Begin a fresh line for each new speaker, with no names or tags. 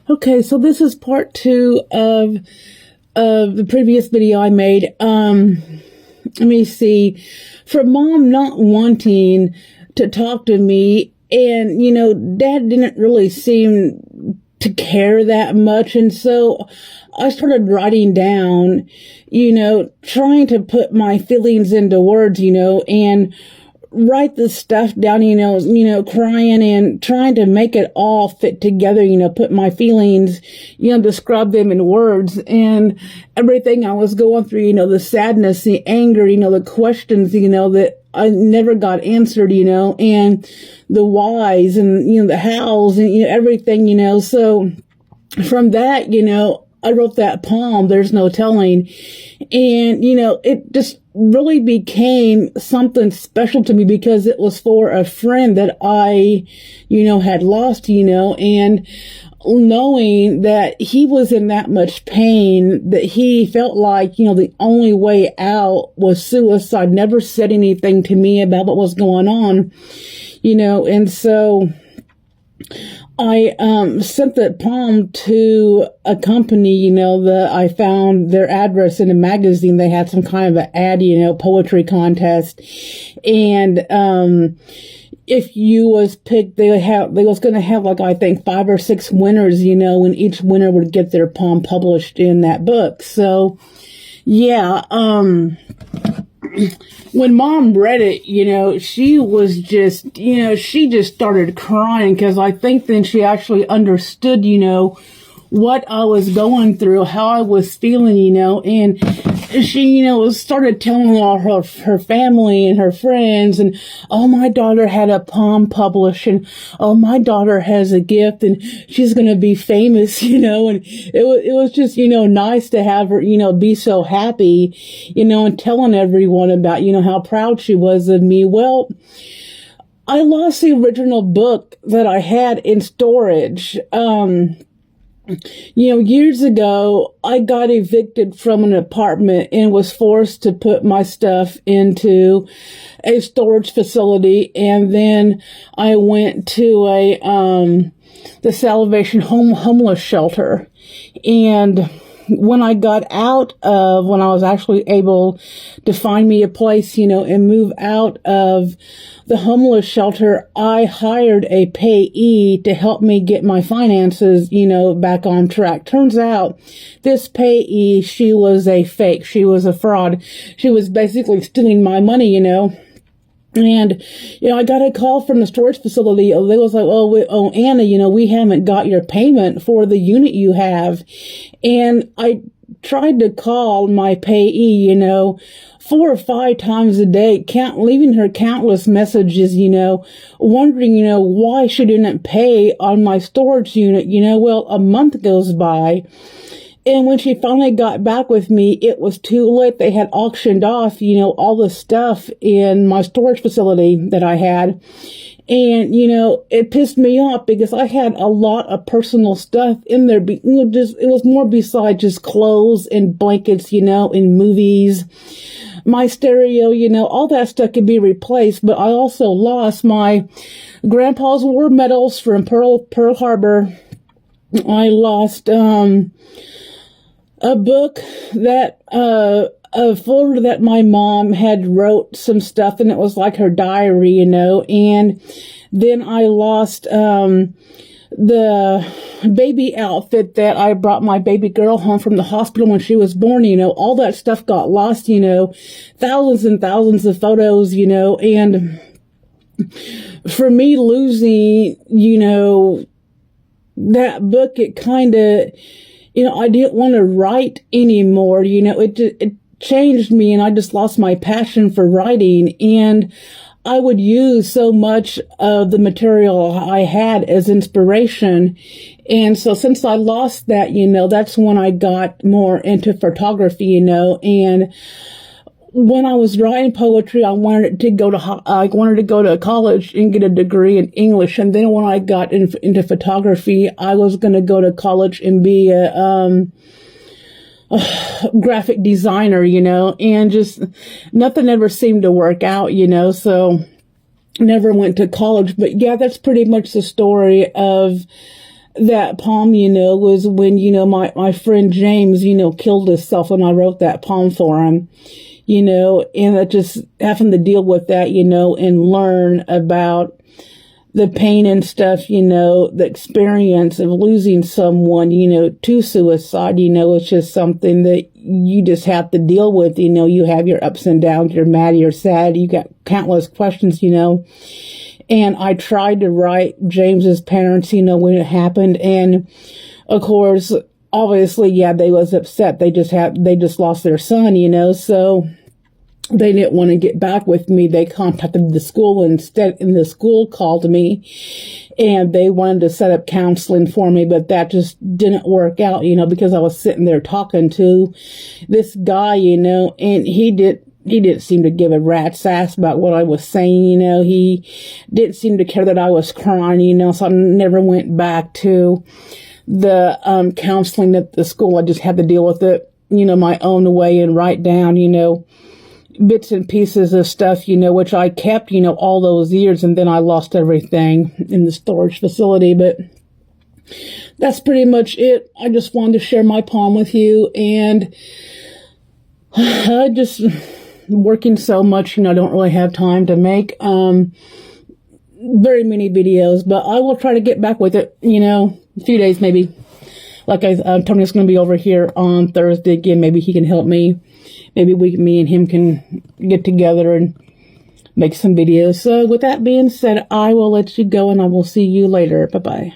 Okay, so this is part two of the previous video I made. Let me see. For Mom not wanting to talk to me, and, Dad didn't really seem to care that much, and so I started writing down, trying to put my feelings into words, and write the stuff down, crying and trying to make it all fit together, put my feelings, describe them in words and everything I was going through, the sadness, the anger, the questions, that I never got answered, and the whys and, the hows and, everything, so from that, I wrote that poem, There's No Telling, and, it just really became something special to me because it was for a friend that I, had lost, and knowing that he was in that much pain, that he felt like, the only way out was suicide, never said anything to me about what was going on, and so I sent the poem to a company, that I found their address in a magazine. They had some kind of an ad, poetry contest. And if you was picked, they was going to have like, I think 5 or 6 winners, and each winner would get their poem published in that book. So, yeah, when Mom read it, she was just, she just started crying because I think then she actually understood, what I was going through, how I was feeling, and she, started telling all her family and her friends and, oh, my daughter had a poem published and, oh, my daughter has a gift and she's going to be famous, and it was just, nice to have her, be so happy, and telling everyone about, how proud she was of me. Well, I lost the original book that I had in storage. Years ago, I got evicted from an apartment and was forced to put my stuff into a storage facility. And then I went to the Salvation Homeless Shelter. And when I got when I was actually able to find me a place, and move out of the homeless shelter, I hired a payee to help me get my finances, back on track. Turns out this payee, she was a fake. She was a fraud. She was basically stealing my money, And, I got a call from the storage facility. They was like, oh, Anna, we haven't got your payment for the unit you have. And I tried to call my payee, 4 or 5 times a day, leaving her countless messages, wondering, why she didn't pay on my storage unit. Well, a month goes by. And when she finally got back with me, it was too late. They had auctioned off, all the stuff in my storage facility that I had. And, it pissed me off because I had a lot of personal stuff in there. It was more besides just clothes and blankets, and movies. My stereo, all that stuff could be replaced. But I also lost my grandpa's war medals from Pearl Harbor. I lost, a book that, a folder that my mom had wrote some stuff and it was like her diary, and then I lost, the baby outfit that I brought my baby girl home from the hospital when she was born, all that stuff got lost, thousands and thousands of photos, and for me losing, that book, it kind of, I didn't want to write anymore. It changed me and I just lost my passion for writing. And I would use so much of the material I had as inspiration. And so since I lost that, that's when I got more into photography, and when I was writing poetry, I wanted to go to college and get a degree in English. And then when I got into photography, I was going to go to college and be a graphic designer, and just nothing ever seemed to work out, so never went to college. But yeah, that's pretty much the story of that poem, was when, my friend James, killed himself, and I wrote that poem for him, and I just having to deal with that, and learn about the pain and stuff, the experience of losing someone, to suicide, it's just something that you just have to deal with, you have your ups and downs, you're mad, you're sad, you got countless questions, and I tried to write James's parents, when it happened, and of course, obviously, yeah, they was upset, they just lost their son, so they didn't want to get back with me. They contacted the school instead, and the school called me, and they wanted to set up counseling for me, but that just didn't work out, because I was sitting there talking to this guy, and he didn't seem to give a rat's ass about what I was saying, he didn't seem to care that I was crying, so I never went back to the counseling at the school. I just had to deal with it, my own way, and write down, bits and pieces of stuff, which I kept, all those years, and then I lost everything in the storage facility. But that's pretty much it. I just wanted to share my poem with you, and I just working so much, I don't really have time to make very many videos, but I will try to get back with it, a few days maybe. Like Tony's going to be over here on Thursday again. Maybe he can help me. Maybe me and him can get together and make some videos. So with that being said, I will let you go, and I will see you later. Bye-bye.